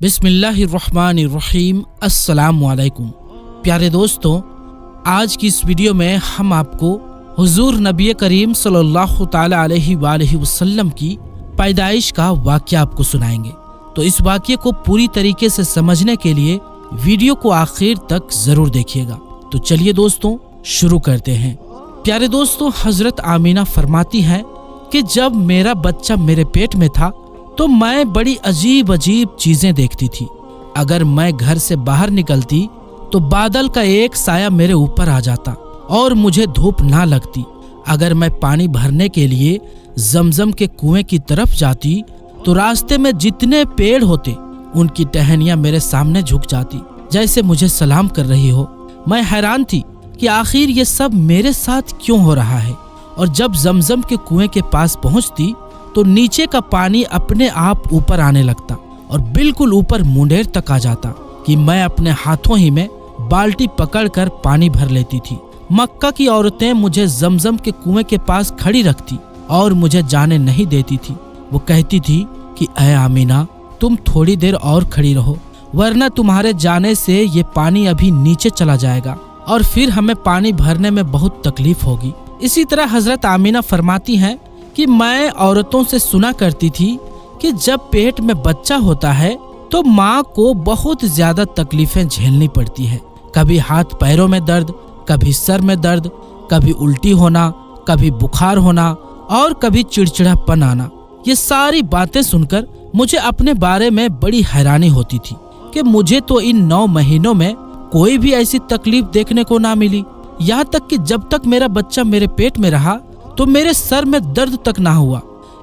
बिस्मिल्लाहिर्रहमानिर्रहीम। अस्सलामुअलैकुम। प्यारे दोस्तों, आज की इस वीडियो में हम आपको हुजूर नबी करीम सल्लल्लाहु ताला अलैहि वसल्लम की पैदाइश का वाक़या आपको सुनाएंगे। तो इस वाक़ये को पूरी तरीके से समझने के लिए वीडियो को आखिर तक जरूर देखिएगा। तो चलिए दोस्तों शुरू करते हैं। प्यारे दोस्तों, हजरत आमीना फरमाती हैं कि जब मेरा बच्चा मेरे पेट में था तो मैं बड़ी अजीब अजीब चीजें देखती थी। अगर मैं घर से बाहर निकलती तो बादल का एक साया मेरे ऊपर आ जाता और मुझे धूप ना लगती। अगर मैं पानी भरने के लिए जमजम के कुएं की तरफ जाती तो रास्ते में जितने पेड़ होते उनकी टहनियां मेरे सामने झुक जाती, जैसे मुझे सलाम कर रही हो। मैं हैरान थी कि आखिर ये सब मेरे साथ क्यों हो रहा है। और जब जमजम के कुएं के पास पहुंचती तो नीचे का पानी अपने आप ऊपर आने लगता और बिल्कुल ऊपर मुंडेर तक आ जाता कि मैं अपने हाथों ही में बाल्टी पकड़कर पानी भर लेती थी। मक्का की औरतें मुझे जमजम के कुएं के पास खड़ी रखती और मुझे जाने नहीं देती थी। वो कहती थी कि ऐ आमीना, तुम थोड़ी देर और खड़ी रहो, वरना तुम्हारे जाने से ये पानी अभी नीचे चला जाएगा और फिर हमें पानी भरने में बहुत तकलीफ होगी। इसी तरह हजरत आमीना फरमाती हैं कि मैं औरतों से सुना करती थी कि जब पेट में बच्चा होता है तो माँ को बहुत ज्यादा तकलीफें झेलनी पड़ती है। कभी हाथ पैरों में दर्द, कभी सर में दर्द, कभी उल्टी होना, कभी बुखार होना और कभी चिड़चिड़ापन आना। ये सारी बातें सुनकर मुझे अपने बारे में बड़ी हैरानी होती थी कि मुझे तो इन 9 महीनों में कोई भी ऐसी तकलीफ देखने को ना मिली। यहाँ तक कि जब तक मेरा बच्चा मेरे पेट में रहा तो मेरे सर में दर्द तक ना हुआ।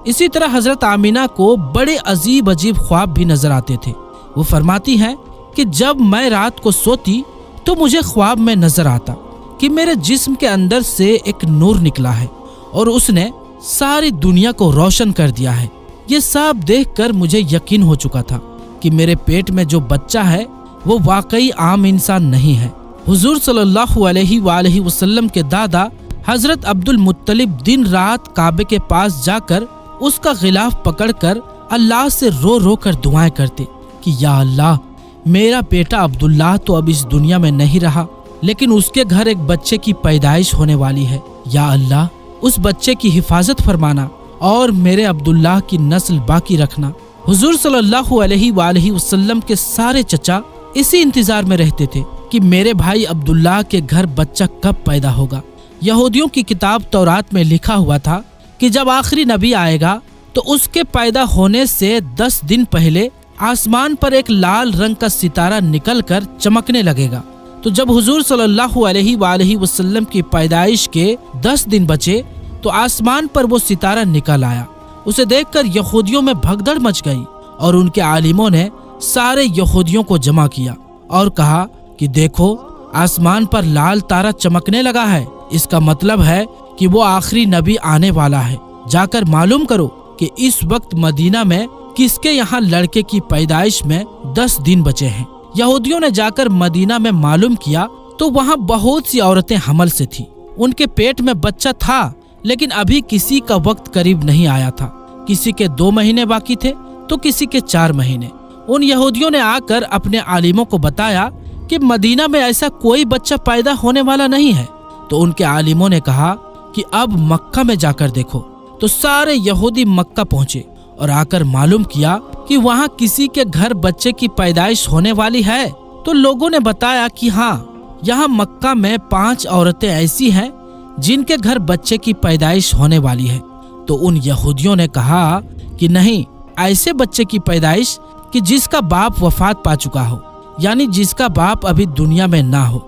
इसी तरह हजरत आमीना को बड़े अजीब अजीब ख्वाब भी नजर आते थे। वो फरमाती हैं कि जब मैं रात को सोती तो मुझे ख्वाब में नजर आता कि मेरे जिस्म के अंदर से एक नूर निकला है और उसने सारी दुनिया को रोशन कर दिया है। ये सब देखकर मुझे यकीन हो चुका था कि मेरे पेट में जो बच्चा है वो वाकई आम इंसान नहीं है। हुजूर सल्लल्लाहु अलैहि वसल्लम के दादा हजरत अब्दुल मुत्तलिब दिन रात काबे के पास जाकर उसका गिलाफ पकड़कर अल्लाह से रो रो कर दुआएं करते कि या अल्लाह, मेरा बेटा अब्दुल्लाह तो अब इस दुनिया में नहीं रहा, लेकिन उसके घर एक बच्चे की पैदाइश होने वाली है। या अल्लाह, उस बच्चे की हिफाजत फरमाना और मेरे अब्दुल्लाह की नस्ल बाकी रखना। हुजूर सल्लल्लाहु अलैहि वसल्लम के सारे चचा इसी इंतजार में रहते थे कि मेरे भाई अब्दुल्लाह के घर बच्चा कब पैदा होगा। यहूदियों की किताब तौरात में लिखा हुआ था कि जब आखिरी नबी आएगा तो उसके पैदा होने से 10 दिन पहले आसमान पर एक लाल रंग का सितारा निकलकर चमकने लगेगा। तो जब हुजूर सल्लल्लाहु अलैहि वसल्लम की पैदाइश के 10 दिन बचे तो आसमान पर वो सितारा निकल आया। उसे देखकर यहूदियों में भगदड़ मच गई और उनके आलिमों ने सारे यहूदियों को जमा किया और कहा कि देखो, आसमान पर लाल तारा चमकने लगा है। इसका मतलब है कि वो आखिरी नबी आने वाला है। जाकर मालूम करो कि इस वक्त मदीना में किसके यहाँ लड़के की पैदाइश में 10 दिन बचे हैं। यहूदियों ने जाकर मदीना में मालूम किया तो वहाँ बहुत सी औरतें हमल से थी। उनके पेट में बच्चा था, लेकिन अभी किसी का वक्त करीब नहीं आया था। किसी के 2 महीने बाकी थे तो किसी के 4 महीने। उन यहूदियों ने आकर अपने आलिमों को बताया कि मदीना में ऐसा कोई बच्चा पैदा होने वाला नहीं है। तो उनके आलिमों ने कहा कि अब मक्का में जाकर देखो। तो सारे यहूदी मक्का पहुंचे और आकर मालूम किया कि वहां किसी के घर बच्चे की पैदाइश होने वाली है। तो लोगों ने बताया कि हाँ, यहाँ मक्का में 5 औरतें ऐसी हैं जिनके घर बच्चे की पैदाइश होने वाली है। तो उन यहूदियों ने कहा कि नहीं, ऐसे बच्चे की पैदाइश कि जिसका बाप वफात पा चुका हो, यानी जिसका बाप अभी दुनिया में ना हो।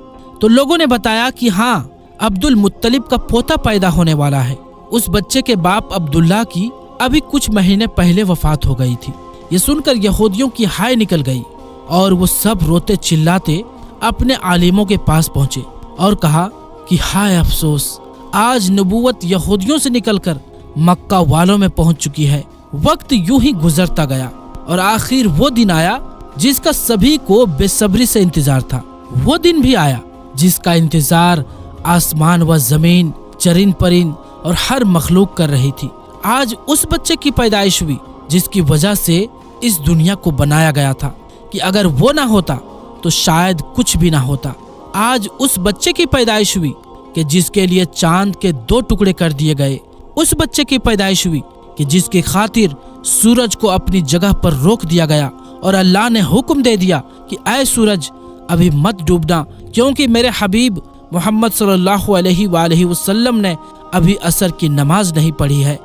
तो लोगों ने बताया कि हाँ, अब्दुल मुत्तलिब का पोता पैदा होने वाला है। उस बच्चे के बाप अब्दुल्लाह की अभी कुछ महीने पहले वफात हो गई थी। ये सुनकर यहूदियों की हाय निकल गई और वो सब रोते चिल्लाते अपने आलिमों के पास पहुंचे और कहा कि हाय अफसोस, आज नबूवत यहूदियों से निकलकर मक्का वालों में पहुंच चुकी है। वक्त यूं ही गुजरता गया और आखिर वो दिन आया जिसका सभी को बेसब्री से इंतजार था। वो दिन भी आया जिसका इंतजार आसमान व जमीन, चरिंद परिंद और हर मखलूक कर रही थी। आज उस बच्चे की पैदाइश हुई जिसकी वजह से इस दुनिया को बनाया गया था। کہ اگر وہ نہ ہوتا تو شاید کچھ بھی نہ ہوتا۔ آج اس بچے کی پیدائش ہوئی کہ جس کے لیے چاند کے 2 ٹکڑے کر دیے گئے، اس بچے کی پیدائش ہوئی کہ جس کی خاطر سورج کو اپنی جگہ پر روک دیا گیا اور اللہ نے حکم دے دیا کہ اے سورج ابھی مت ڈوبنا، کیونکہ میرے حبیب محمد صلی اللہ علیہ وآلہ وسلم نے ابھی عصر کی نماز نہیں پڑھی ہے۔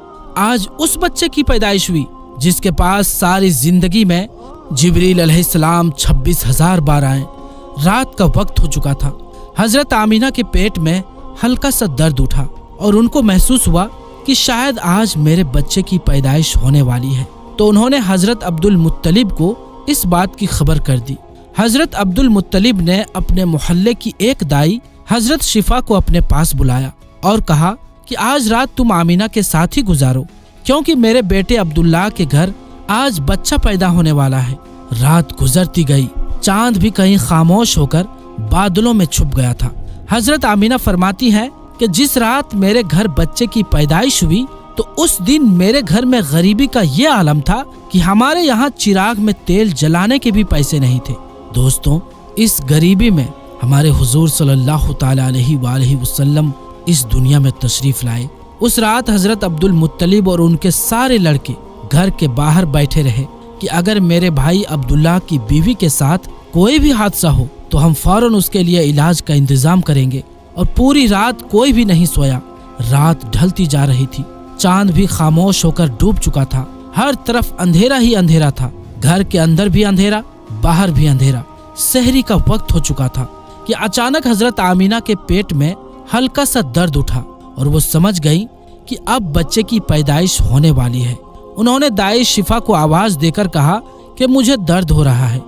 آج اس بچے کی پیدائش ہوئی جس کے پاس ساری زندگی میں جبریل علیہ السلام 26,000 بار آئے۔ رات کا وقت ہو چکا تھا۔ حضرت آمینہ کے پیٹ میں ہلکا سا درد اٹھا اور ان کو محسوس ہوا کہ شاید آج میرے بچے کی پیدائش ہونے والی ہے، تو انہوں نے حضرت عبد المطلب کو اس بات کی خبر کر دی۔ حضرت عبد المطلب نے اپنے محلے کی ایک دائی حضرت شفا کو اپنے پاس بلایا اور کہا کہ آج رات تم آمینہ کے ساتھ ہی گزارو، کیونکہ میرے بیٹے عبداللہ کے گھر آج بچہ پیدا ہونے والا ہے۔ رات گزرتی گئی، چاند بھی کہیں خاموش ہو کر بادلوں میں چھپ گیا تھا۔ حضرت آمینہ فرماتی ہیں کہ جس رات میرے گھر بچے کی پیدائش ہوئی تو اس دن میرے گھر میں غریبی کا یہ عالم تھا کہ ہمارے یہاں چراغ میں تیل جلانے کے بھی پیسے نہیں تھے۔ دوستوں، اس غریبی میں ہمارے حضور صلی اللہ تعالی علیہ وآلہ وسلم اس دنیا میں تشریف لائے۔ اس رات حضرت عبد المطلب اور ان کے سارے لڑکے گھر کے باہر بیٹھے رہے کہ اگر میرے بھائی عبداللہ کی بیوی کے ساتھ کوئی بھی حادثہ ہو تو ہم فوراً اس کے لیے علاج کا انتظام کریں گے۔ اور پوری رات کوئی بھی نہیں سویا۔ رات ڈھلتی جا رہی تھی، چاند بھی خاموش ہو کر ڈوب چکا تھا، ہر طرف اندھیرا ہی اندھیرا تھا، گھر کے اندر بھی اندھیرا، باہر بھی اندھیرا۔ سحری کا وقت ہو چکا تھا کہ اچانک حضرت آمینہ کے پیٹ میں ہلکا سا درد اٹھا اور وہ سمجھ گئی کہ اب بچے کی پیدائش ہونے والی ہے۔ انہوں نے دائی شفا کو آواز دے کر کہا کہ مجھے درد ہو رہا ہے۔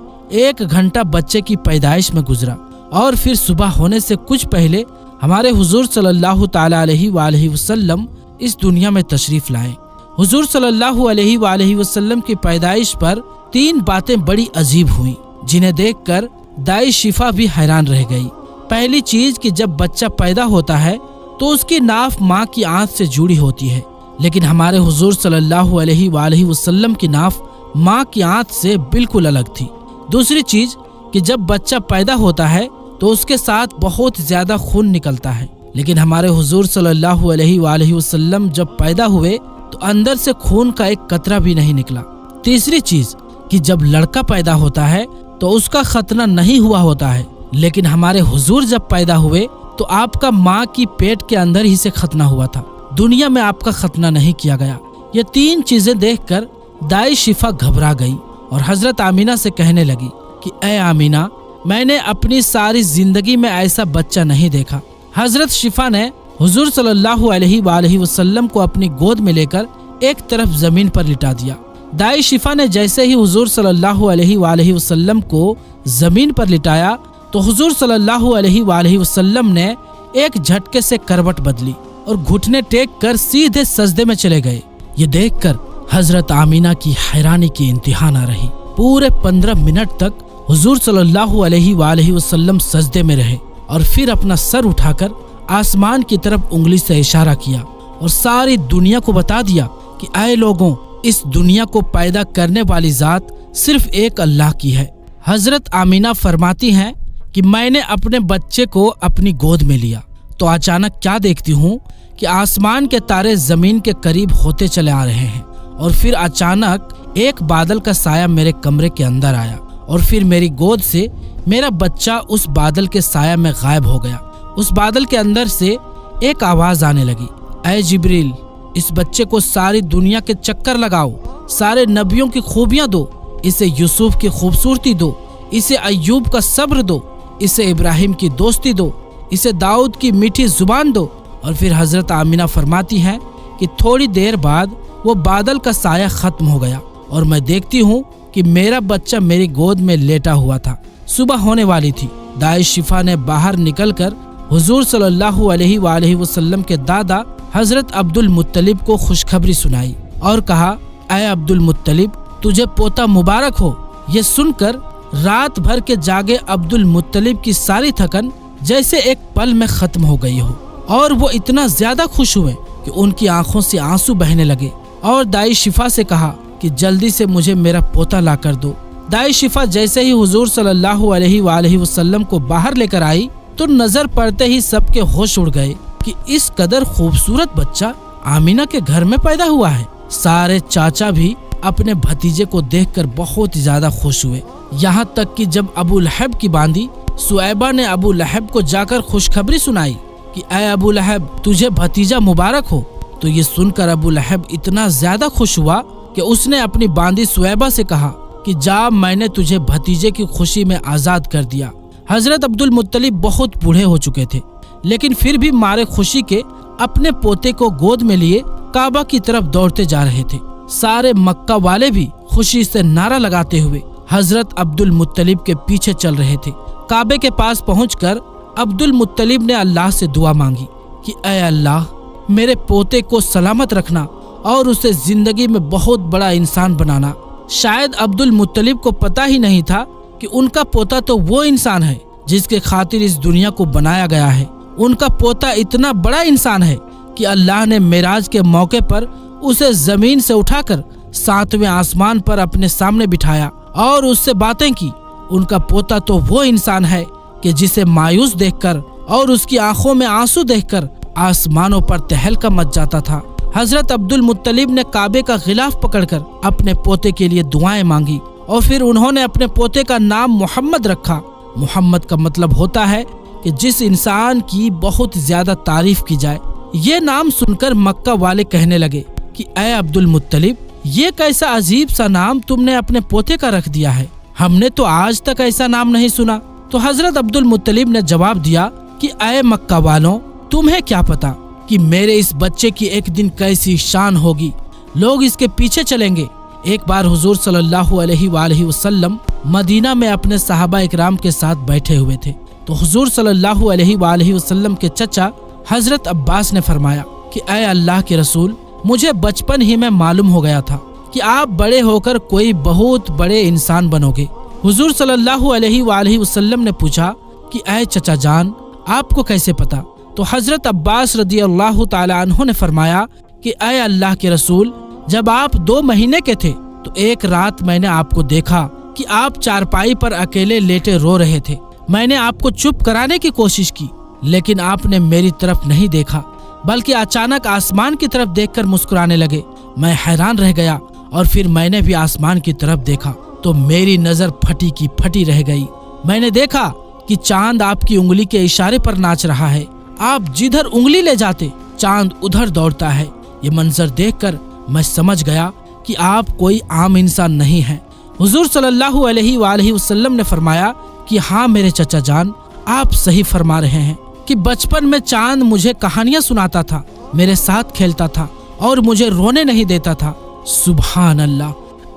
1 گھنٹہ بچے کی پیدائش میں گزرا اور پھر صبح ہونے سے کچھ پہلے ہمارے حضور صلی اللہ تعالی علیہ وآلہ وسلم اس دنیا میں تشریف لائے۔ حضور صلی اللہ علیہ وآلہ وسلم کی پیدائش پر 3 باتیں بڑی عجیب ہوئیں جنہیں دیکھ کر دائی شفا بھی حیران رہ گئی۔ پہلی چیز کہ جب بچہ پیدا ہوتا ہے تو اس کی ناف ماں کی آنت سے جڑی ہوتی ہے، لیکن ہمارے حضور صلی اللہ علیہ وآلہ وسلم کی ناف ماں کی آنت سے بالکل الگ تھی۔ دوسری چیز کہ جب بچہ پیدا ہوتا ہے تو اس کے ساتھ بہت زیادہ خون نکلتا ہے، لیکن ہمارے حضور صلی اللہ علیہ وآلہ وسلم جب پیدا ہوئے تو اندر سے خون کا ایک قطرہ بھی نہیں نکلا۔ تیسری چیز کہ جب لڑکا پیدا ہوتا ہے تو اس کا ختنہ نہیں ہوا ہوتا ہے، لیکن ہمارے حضور جب پیدا ہوئے تو آپ کا ماں کی پیٹ کے اندر ہی سے ختنہ ہوا تھا، دنیا میں آپ کا ختنہ نہیں کیا گیا۔ یہ 3 چیزیں دیکھ کر دائی شفا گھبرا گئی اور حضرت آمینہ سے کہنے لگی کہ اے آمینہ، میں نے اپنی ساری زندگی میں ایسا بچہ نہیں دیکھا۔ حضرت شفا نے حضور صلی اللہ علیہ وآلہ وسلم کو اپنی گود میں لے کر ایک طرف زمین پر لٹا دیا۔ دائی شفا نے جیسے ہی حضور صلی اللہ علیہ وآلہ وسلم کو زمین پر لٹایا تو حضور صلی اللہ علیہ وآلہ وسلم نے ایک جھٹکے سے کروٹ بدلی اور گھٹنے ٹیک کر سیدھے سجدے میں چلے گئے۔ یہ دیکھ کر حضرت آمینہ کی حیرانی کی انتہا نہ رہی۔ پورے 15 منٹ تک حضور صلی اللہ علیہ وآلہ وسلم سجدے میں رہے اور پھر اپنا سر اٹھا کر آسمان کی طرف انگلی سے اشارہ کیا اور ساری دنیا کو بتا دیا کہ اے لوگوں، اس دنیا کو پیدا کرنے والی ذات صرف ایک اللہ کی ہے۔ حضرت آمینہ فرماتی ہیں کہ میں نے اپنے بچے کو اپنی گود میں لیا تو اچانک کیا دیکھتی ہوں کہ آسمان کے تارے زمین کے قریب ہوتے چلے آ رہے ہیں، اور پھر اچانک ایک بادل کا سایہ میرے کمرے کے اندر آیا اور پھر میری گود سے میرا بچہ اس بادل کے سایہ میں غائب ہو گیا۔ اس بادل کے اندر سے ایک آواز آنے لگی، اے جبریل، اس بچے کو ساری دنیا کے چکر لگاؤ، سارے نبیوں کی خوبیاں دو، اسے یوسف کی خوبصورتی دو، اسے ایوب کا صبر دو، اسے ابراہیم کی دوستی دو، اسے داؤد کی میٹھی زبان دو۔ اور پھر حضرت آمینہ فرماتی ہیں کہ تھوڑی دیر بعد وہ بادل کا سایہ ختم ہو گیا اور میں دیکھتی ہوں کہ میرا بچہ میری گود میں لیٹا ہوا تھا۔ صبح ہونے والی تھی۔ دائی شفا نے باہر نکل کر حضور صلی اللہ علیہ وآلہ وسلم کے دادا حضرت عبد المطلب کو خوشخبری سنائی اور کہا، اے عبد المطلب، تجھے پوتا مبارک ہو۔ یہ سن کر رات بھر کے جاگے عبد المطلب کی ساری تھکن جیسے ایک پل میں ختم ہو گئی ہو، اور وہ اتنا زیادہ خوش ہوئے کہ ان کی آنکھوں سے آنسو بہنے لگے، اور دائی شفا سے کہا کہ جلدی سے مجھے میرا پوتا لا کر دو۔ दाई शिफा जैसे ही हुजूर सल्लल्लाहु अलैहि वालैहि वसल्लम को बाहर लेकर आई तो नजर पड़ते ही सबके होश उड़ गए कि इस कदर खूबसूरत बच्चा आमीना के घर में पैदा हुआ है। सारे चाचा भी अपने भतीजे को देखकर बहुत ज्यादा खुश हुए। यहाँ तक कि जब अबू लहब की बांदी सुएबा ने अबू लहब को जाकर खुशखबरी सुनाई कि ऐ अबू लहब, तुझे भतीजा मुबारक हो, तो ये सुनकर अबू लहब इतना ज्यादा खुश हुआ कि उसने अपनी बांदी सुएबा से कहा कि जा, मैंने तुझे भतीजे की खुशी में आजाद कर दिया। हजरत अब्दुल मुत्तलिब बहुत बूढ़े हो चुके थे, लेकिन फिर भी मारे खुशी के अपने पोते को गोद में लिए काबा की तरफ दौड़ते जा रहे थे। सारे मक्का वाले भी खुशी से नारा लगाते हुए हजरत अब्दुल मुत्तलिब के पीछे चल रहे थे। काबे के पास पहुंचकर अब्दुल मुत्तलिब ने अल्लाह से दुआ मांगी कि ऐ अल्लाह, मेरे पोते को सलामत रखना और उसे जिंदगी में बहुत बड़ा इंसान बनाना। शायद अब्दुल मुत्तलिब को पता ही नहीं था कि उनका पोता तो वो इंसान है जिसके खातिर इस दुनिया को बनाया गया है। उनका पोता इतना बड़ा इंसान है कि अल्लाह ने मेराज के मौके पर उसे जमीन से उठाकर 7वें आसमान पर अपने सामने बिठाया और उससे बातें की। उनका पोता तो वो इंसान है कि जिसे मायूस देखकर और उसकी आंखों में आंसू देखकर आसमानों पर तहलका मच जाता था। हजरत अब्दुल मुत्तलिब ने काबे का गिलाफ पकड़कर अपने पोते के लिए दुआएं मांगी और फिर उन्होंने अपने पोते का नाम मोहम्मद रखा। मोहम्मद का मतलब होता है कि जिस इंसान की बहुत ज्यादा तारीफ की जाए। ये नाम सुनकर मक्का वाले कहने लगे कि ऐ अब्दुल मुत्तलिब, ये कैसा अजीब सा नाम तुमने अपने पोते का रख दिया है, हमने तो आज तक ऐसा नाम नहीं सुना। तो हजरत अब्दुल मुत्तलिब ने जवाब दिया कि ऐ मक्का वालों, तुम्हें क्या पता कि मेरे इस बच्चे की एक दिन कैसी शान होगी, लोग इसके पीछे चलेंगे। एक बार हुजूर सल्लल्लाहु अलैहि वसल्लम मदीना में अपने सहाबा इकराम के साथ बैठे हुए थे तो हुजूर सल्लल्लाहु अलैहि वसल्लम के चचा हजरत अब्बास ने फरमाया कि ऐ अल्लाह के रसूल, मुझे बचपन ही में मालूम हो गया था कि आप बड़े होकर कोई बहुत बड़े इंसान बनोगे। हुजूर सल्लल्लाहु अलैहि वसल्लम ने पूछा कि ऐ चचा जान, आपको कैसे पता? तो हजरत अब्बास रदी अल्लाह ताला अन्हु ने फरमाया कि ऐ अल्लाह के रसूल, जब आप 2 महीने के थे तो एक रात मैंने आपको देखा कि आप चारपाई पर अकेले लेटे रो रहे थे। मैंने आपको चुप कराने की कोशिश की, लेकिन आपने मेरी तरफ नहीं देखा, बल्कि अचानक आसमान की तरफ देखकर मुस्कुराने लगे। मैं हैरान रह गया और फिर मैंने भी आसमान की तरफ देखा तो मेरी नजर फटी की फटी रह गई। मैंने देखा कि चांद आपकी उंगली के इशारे पर नाच रहा है। आप जिधर उंगली ले जाते चांद उधर दौड़ता है। ये मंजर देखकर मैं समझ गया कि आप कोई आम इंसान नहीं हैं। हुजूर सल्लल्लाहु अलैहि वसल्लम ने फरमाया कि हाँ मेरे चचा जान, आप सही फरमा रहे हैं कि बचपन में चांद मुझे कहानियां सुनाता था, मेरे साथ खेलता था और मुझे रोने नहीं देता था। सुभान अल्लाह,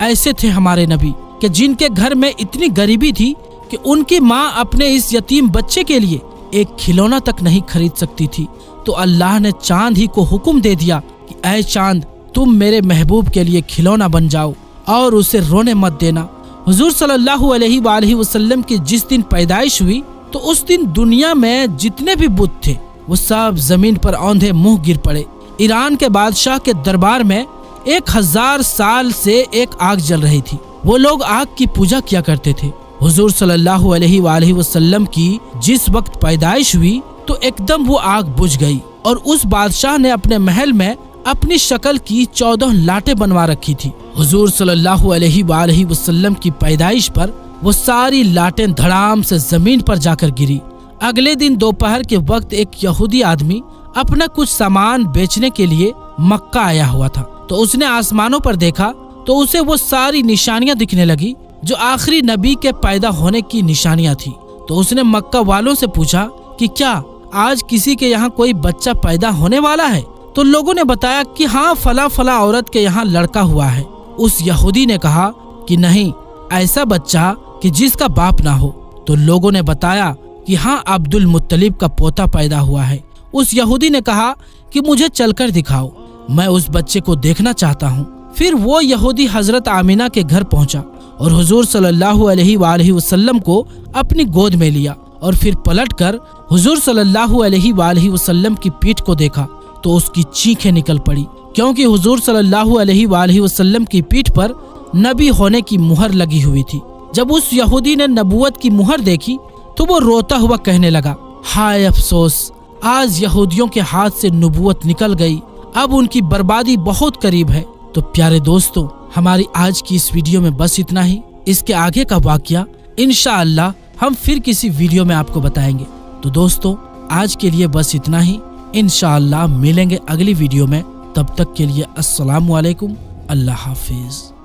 ऐसे थे हमारे नबी कि जिनके घर में इतनी गरीबी थी कि उनकी माँ अपने इस यतीम बच्चे के लिए एक खिलौना तक नहीं खरीद सकती थी। तो अल्लाह ने चांद ही को हुक्म दे दिया कि ऐ चांद, तुम मेरे महबूब के लिए खिलौना बन जाओ और उसे रोने मत देना। हुजूर सल्लल्लाहु अलैहि वसल्लम की जिस दिन पैदाइश हुई तो उस दिन दुनिया में जितने भी बुत थे वो सब जमीन पर औंधे मुंह गिर पड़े। ईरान के बादशाह के दरबार में 1000 साल से एक आग जल रही थी। वो लोग आग की पूजा किया करते थे। हुजूर सल्लल्लाहु अलैहि वसल्लम की जिस वक्त पैदाइश हुई तो एकदम वो आग बुझ गई और उस बादशाह ने अपने महल में अपनी शक्ल की 14 लाटें बनवा रखी थी। हुजूर सल्लल्लाहु अलैहि वसल्लम की पैदाइश पर वो सारी लाटें धड़ाम से जमीन पर जाकर गिरी। अगले दिन दोपहर के वक्त एक यहूदी आदमी अपना कुछ सामान बेचने के लिए मक्का आया हुआ था तो उसने आसमानों पर देखा तो उसे वो सारी निशानियां दिखने लगी जो आखिरी नबी के पैदा होने की निशानियां थी। तो उसने मक्का वालों से पूछा कि क्या आज किसी के यहाँ कोई बच्चा पैदा होने वाला है? तो लोगों ने बताया कि हाँ, फला फला औरत के यहाँ लड़का हुआ है। उस यहूदी ने कहा कि नहीं, ऐसा बच्चा कि जिसका बाप ना हो। तो लोगों ने बताया कि हाँ, अब्दुल मुत्तलिब का पोता पैदा हुआ है। उस यहूदी ने कहा कि मुझे चलकर दिखाओ, मैं उस बच्चे को देखना चाहता हूँ। फिर वो यहूदी हजरत आमिना के घर पहुंचा और हुजूर सल्लल्लाहु अलैहि वसल्लम को अपनी गोद में लिया और फिर पलटकर हुजूर सल्लल्लाहु अलैहि वसल्लम की पीठ को देखा तो उसकी चीखें निकल पड़ी, क्योंकि हुजूर सल्लल्लाहु अलैहि वसल्लम की पीठ पर नबी होने की मुहर लगी हुई थी। جب اس یہودی نے نبوت کی مہر دیکھی تو وہ روتا ہوا کہنے لگا، ہائے افسوس، آج یہودیوں کے ہاتھ سے نبوت نکل گئی، اب ان کی بربادی بہت قریب ہے۔ تو پیارے دوستو، ہماری آج کی اس ویڈیو میں بس اتنا ہی۔ اس کے آگے کا واقعہ انشاءاللہ ہم پھر کسی ویڈیو میں آپ کو بتائیں گے۔ تو دوستو، آج کے لیے بس اتنا ہی، انشاءاللہ ملیں گے اگلی ویڈیو میں۔ تب تک کے لیے السلام علیکم، اللہ حافظ۔